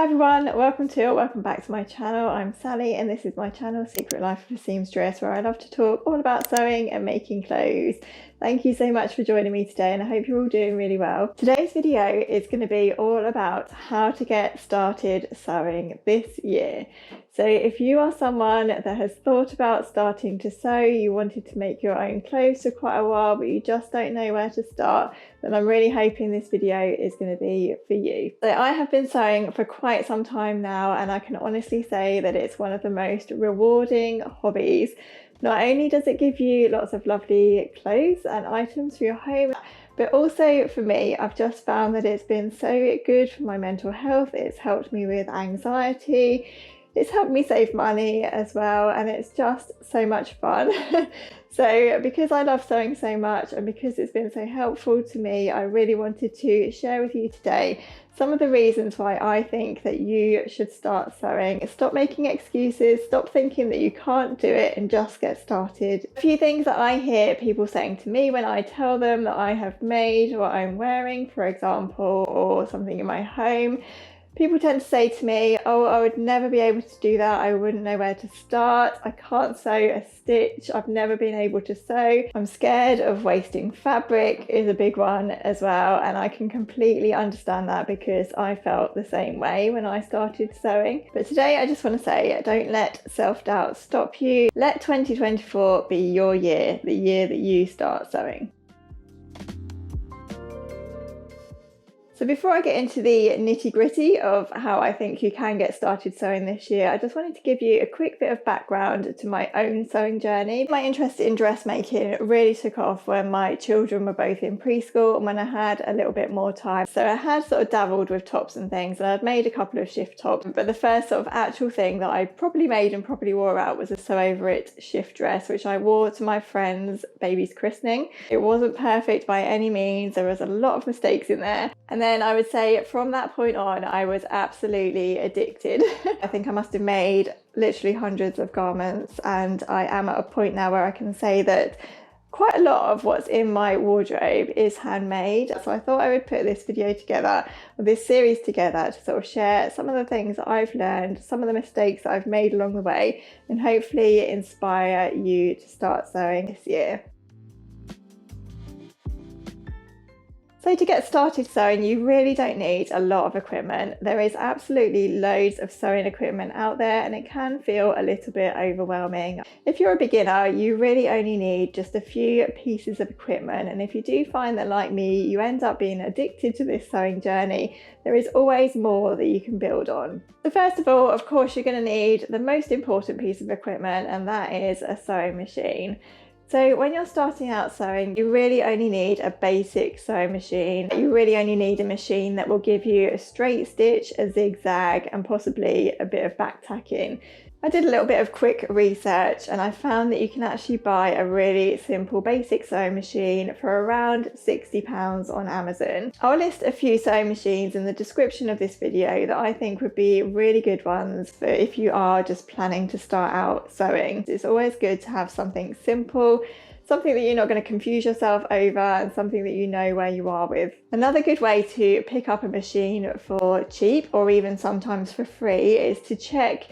Hi everyone, welcome back to my channel. I'm Sally and this is my channel Secret Life of a Seamstress, where I love to talk all about sewing and making clothes. Thank you so much for joining me today and I hope you're all doing really well. Today's video is going to be all about how to get started sewing this year. So if you are someone that has thought about starting to sew, you wanted to make your own clothes for quite a while but you just don't know where to start, then I'm really hoping this video is going to be for you. So I have been sewing for quite some time now and I can honestly say that it's one of the most rewarding hobbies. Not only does it give you lots of lovely clothes and items for your home, but also for me, I've just found that it's been so good for my mental health. It's helped me with anxiety. It's helped me save money as well, and it's just so much fun. So because I love sewing so much and because it's been so helpful to me, I really wanted to share with you today some of the reasons why I think that you should start sewing. Stop making excuses, stop thinking that you can't do it and just get started. A few things that I hear people saying to me when I tell them that I have made what I'm wearing, for example, or something in my home. People tend to say to me, oh, I would never be able to do that. I wouldn't know where to start. I can't sew a stitch. I've never been able to sew. I'm scared of wasting fabric is a big one as well. And I can completely understand that because I felt the same way when I started sewing. But today I just want to say, don't let self-doubt stop you. Let 2024 be your year, the year that you start sewing. So before I get into the nitty-gritty of how I think you can get started sewing this year, I just wanted to give you a quick bit of background to my own sewing journey. My interest in dressmaking really took off when my children were both in preschool and when I had a little bit more time. So I had sort of dabbled with tops and things and I'd made a couple of shift tops, but the first sort of actual thing that I probably made and probably wore out was a sew over it shift dress, which I wore to my friend's baby's christening. It wasn't perfect by any means, there was a lot of mistakes in there. And then I would say from that point on, I was absolutely addicted. I think I must have made literally hundreds of garments, and I am at a point now where I can say that quite a lot of what's in my wardrobe is handmade. So I thought I would put this video together, or this series together, to sort of share some of the things that I've learned, some of the mistakes that I've made along the way, and hopefully inspire you to start sewing this year. So to get started sewing, you really don't need a lot of equipment. There is absolutely loads of sewing equipment out there and it can feel a little bit overwhelming. If you're a beginner, you really only need just a few pieces of equipment, and if you do find that, like me, you end up being addicted to this sewing journey, there is always more that you can build on. So first of all, of course, you're going to need the most important piece of equipment, and that is a sewing machine. So when you're starting out sewing, you really only need a basic sewing machine. You really only need a machine that will give you a straight stitch, a zigzag, and possibly a bit of back tacking. I did a little bit of quick research and I found that you can actually buy a really simple basic sewing machine for around £60 on Amazon. I'll list a few sewing machines in the description of this video that I think would be really good ones for if you are just planning to start out sewing. It's always good to have something simple, something that you're not going to confuse yourself over, and something that you know where you are with. Another good way to pick up a machine for cheap or even sometimes for free is to check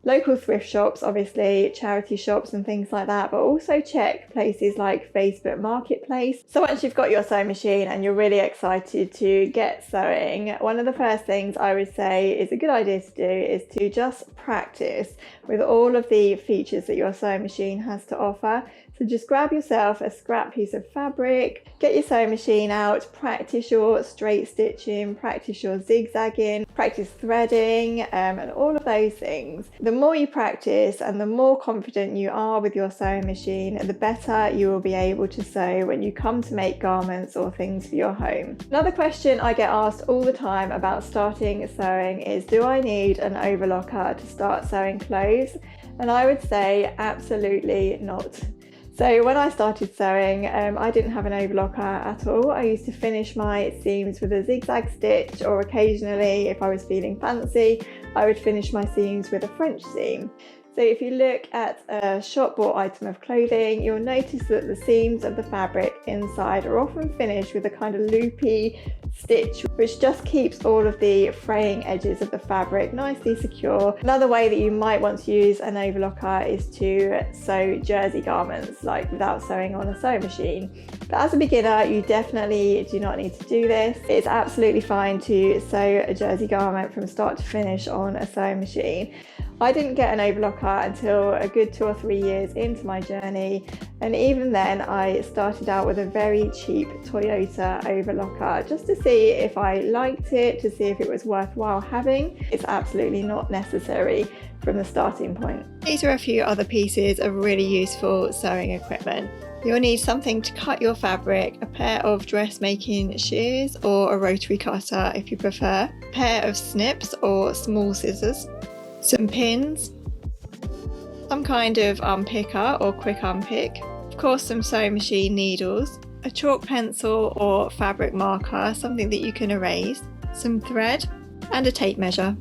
local thrift shops, obviously charity shops and things like that, but also check places like Facebook Marketplace. So once you've got your sewing machine and you're really excited to get sewing, one of the first things I would say is a good idea to do is to just practice with all of the features that your sewing machine has to offer. So just grab yourself a scrap piece of fabric, get your sewing machine out, practice your straight stitching, practice your zigzagging, practice threading, and all of those things. The more you practice and the more confident you are with your sewing machine, the better you will be able to sew when you come to make garments or things for your home. Another question I get asked all the time about starting sewing is, do I need an overlocker to start sewing clothes? And I would say absolutely not. So when I started sewing, I didn't have an overlocker at all. I used to finish my seams with a zigzag stitch, or occasionally, if I was feeling fancy, I would finish my seams with a French seam. So if you look at a shop bought item of clothing, you'll notice that the seams of the fabric inside are often finished with a kind of loopy stitch, which just keeps all of the fraying edges of the fabric nicely secure. Another way that you might want to use an overlocker is to sew jersey garments, like without sewing on a sewing machine. But as a beginner, you definitely do not need to do this. It's absolutely fine to sew a jersey garment from start to finish on a sewing machine. I didn't get an overlocker until a good 2 or 3 years into my journey, and even then I started out with a very cheap Toyota overlocker just to see if I liked it, to see if it was worthwhile having. It's absolutely not necessary from the starting point. These are a few other pieces of really useful sewing equipment. You'll need something to cut your fabric, a pair of dressmaking shears or a rotary cutter if you prefer, a pair of snips or small scissors, some pins, some kind of unpicker or quick unpick, of course some sewing machine needles, a chalk pencil or fabric marker, something that you can erase, some thread and a tape measure.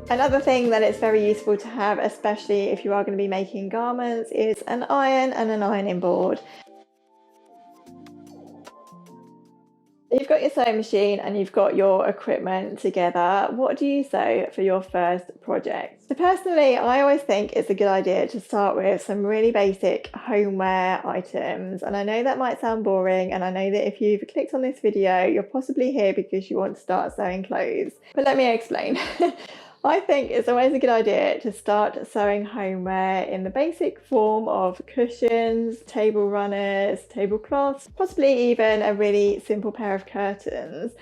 Another thing that it's very useful to have, especially if you are going to be making garments, is an iron and an ironing board. You've got your sewing machine and you've got your equipment together. What do you sew for your first project? So personally, I always think it's a good idea to start with some really basic homeware items. And I know that might sound boring, and I know that if you've clicked on this video, you're possibly here because you want to start sewing clothes. But let me explain. I think it's always a good idea to start sewing homeware in the basic form of cushions, table runners, tablecloths, possibly even a really simple pair of curtains.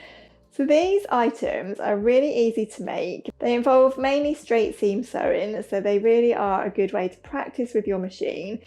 So these items are really easy to make. They involve mainly straight seam sewing, so they really are a good way to practice with your machine.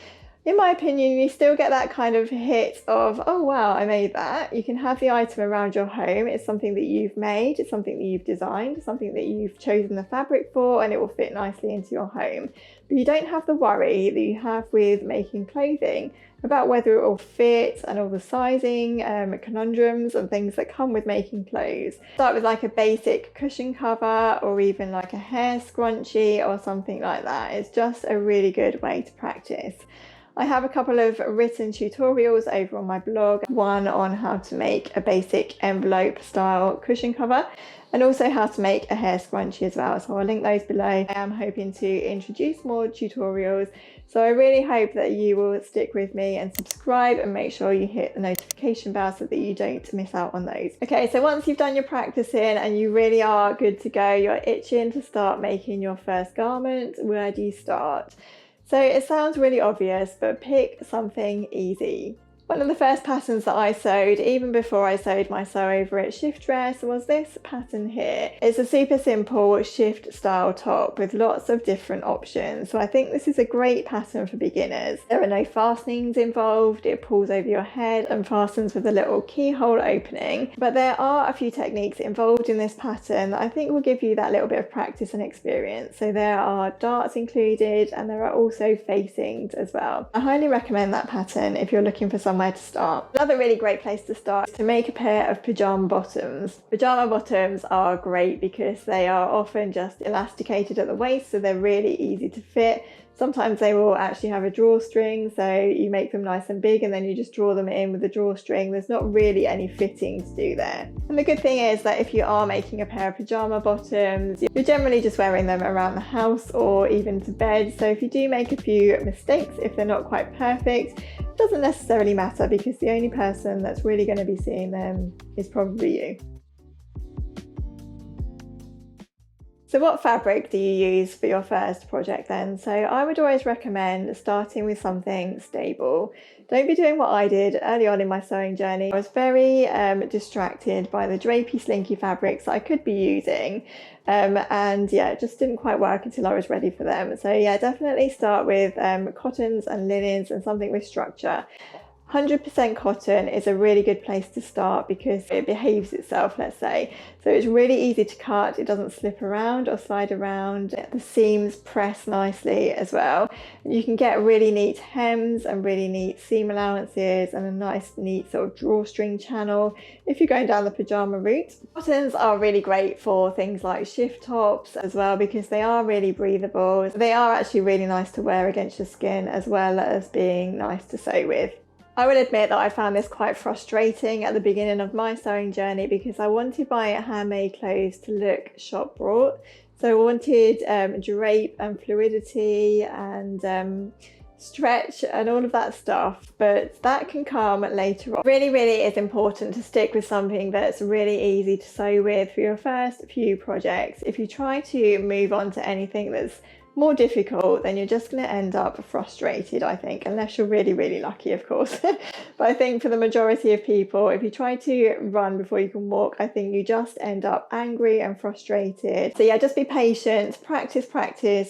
In my opinion, you still get that kind of hit of, oh wow, I made that. You can have the item around your home. It's something that you've made, it's something that you've designed, something that you've chosen the fabric for, and it will fit nicely into your home. But you don't have the worry that you have with making clothing about whether it will fit and all the sizing conundrums and things that come with making clothes. Start with like a basic cushion cover or even like a hair scrunchie or something like that. It's just a really good way to practice. I have a couple of written tutorials over on my blog, one on how to make a basic envelope style cushion cover and also how to make a hair scrunchie as well. So I'll link those below. I am hoping to introduce more tutorials, so I really hope that you will stick with me and subscribe and make sure you hit the notification bell so that you don't miss out on those. Okay, so once you've done your practicing and you really are good to go, you're itching to start making your first garment, where do you start? So it sounds really obvious, but pick something easy. One of the first patterns that I sewed, even before I sewed my sew over it shift dress, was this pattern here. It's a super simple shift style top with lots of different options. So I think this is a great pattern for beginners. There are no fastenings involved. It pulls over your head and fastens with a little keyhole opening. But there are a few techniques involved in this pattern that I think will give you that little bit of practice and experience. So there are darts included and there are also facings as well. I highly recommend that pattern if you're looking for somewhere to start. Another really great place to start is to make a pair of pajama bottoms. Pajama bottoms are great because they are often just elasticated at the waist, so they're really easy to fit. Sometimes they will actually have a drawstring, so you make them nice and big and then you just draw them in with the drawstring. There's not really any fitting to do there. And the good thing is that if you are making a pair of pajama bottoms, you're generally just wearing them around the house or even to bed. So if you do make a few mistakes, if they're not quite perfect, it doesn't necessarily matter because the only person that's really going to be seeing them is probably you. So what fabric do you use for your first project then? So I would always recommend starting with something stable. Don't be doing what I did early on in my sewing journey. I was very distracted by the drapey slinky fabrics that I could be using. And yeah, it just didn't quite work until I was ready for them. So yeah, definitely start with cottons and linens and something with structure. 100% cotton is a really good place to start because it behaves itself, let's say. So it's really easy to cut, it doesn't slip around or slide around. The seams press nicely as well. You can get really neat hems and really neat seam allowances and a nice neat sort of drawstring channel if you're going down the pyjama route. Cottons are really great for things like shift tops as well because they are really breathable. They are actually really nice to wear against your skin as well as being nice to sew with. I will admit that I found this quite frustrating at the beginning of my sewing journey because I wanted my handmade clothes to look shop bought. So I wanted drape and fluidity and stretch and all of that stuff, but that can come later on. Really is important to stick with something that's really easy to sew with for your first few projects. If you try to move on to anything that's more difficult, then you're just going to end up frustrated, I think, unless you're really lucky, of course. But I think for the majority of people, if you try to run before you can walk, I think you just end up angry and frustrated. So yeah, just be patient, practice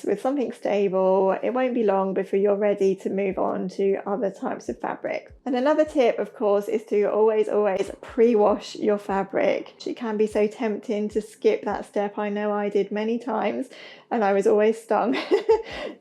with something stable. It won't be long before you're ready to move on to other types of fabric. And another tip, of course, is to always pre-wash your fabric. It can be so tempting to skip that step. I know I did many times and I was always stung.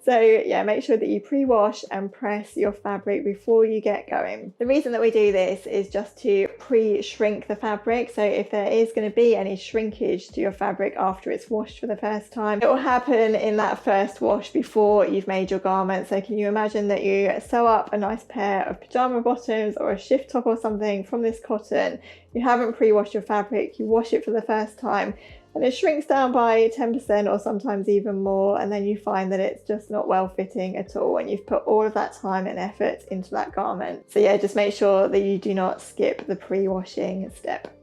So yeah, make sure that you pre-wash and press your fabric before you get going. The reason that we do this is just to pre-shrink the fabric. So if there is going to be any shrinkage to your fabric after it's washed for the first time, it will happen in that first wash before you've made your garment. So can you imagine that you sew up a nice pair of pyjama bottoms or a shift top or something from this cotton, you haven't pre-washed your fabric, you wash it for the first time, and it shrinks down by 10% or sometimes even more, and then you find that it's just not well fitting at all and you've put all of that time and effort into that garment. So yeah, just make sure that you do not skip the pre-washing step.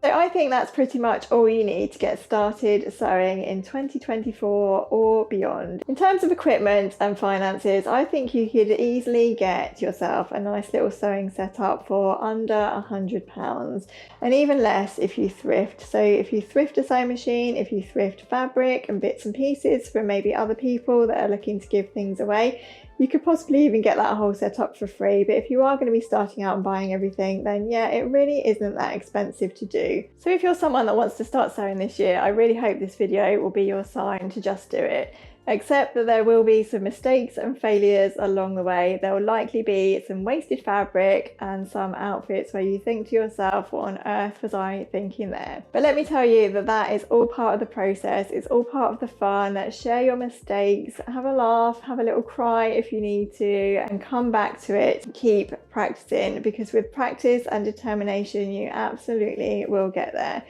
So I think that's pretty much all you need to get started sewing in 2024 or beyond. In terms of equipment and finances, I think you could easily get yourself a nice little sewing setup for under £100 and even less if you thrift. So if you thrift a sewing machine, if you thrift fabric and bits and pieces from maybe other people that are looking to give things away, you could possibly even get that whole setup for free. But if you are going to be starting out and buying everything, then yeah, it really isn't that expensive to do. So if you're someone that wants to start sewing this year, I really hope this video will be your sign to just do it. Except that there will be some mistakes and failures along the way. There will likely be some wasted fabric and some outfits where you think to yourself, what on earth was I thinking there? But let me tell you that that is all part of the process. It's all part of the fun. Share your mistakes, have a laugh, have a little cry if you need to, and come back to it. Keep practicing, because with practice and determination, you absolutely will get there.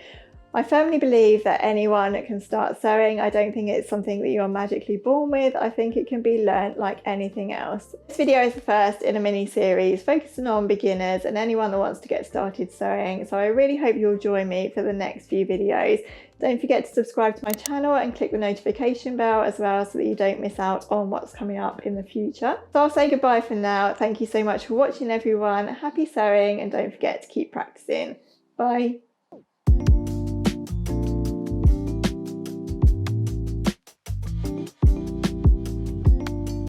I firmly believe that anyone can start sewing. I don't think it's something that you are magically born with. I think it can be learnt like anything else. This video is the first in a mini series focusing on beginners and anyone that wants to get started sewing. So I really hope you'll join me for the next few videos. Don't forget to subscribe to my channel and click the notification bell as well so that you don't miss out on what's coming up in the future. So I'll say goodbye for now. Thank you so much for watching, everyone. Happy sewing, and don't forget to keep practicing. Bye.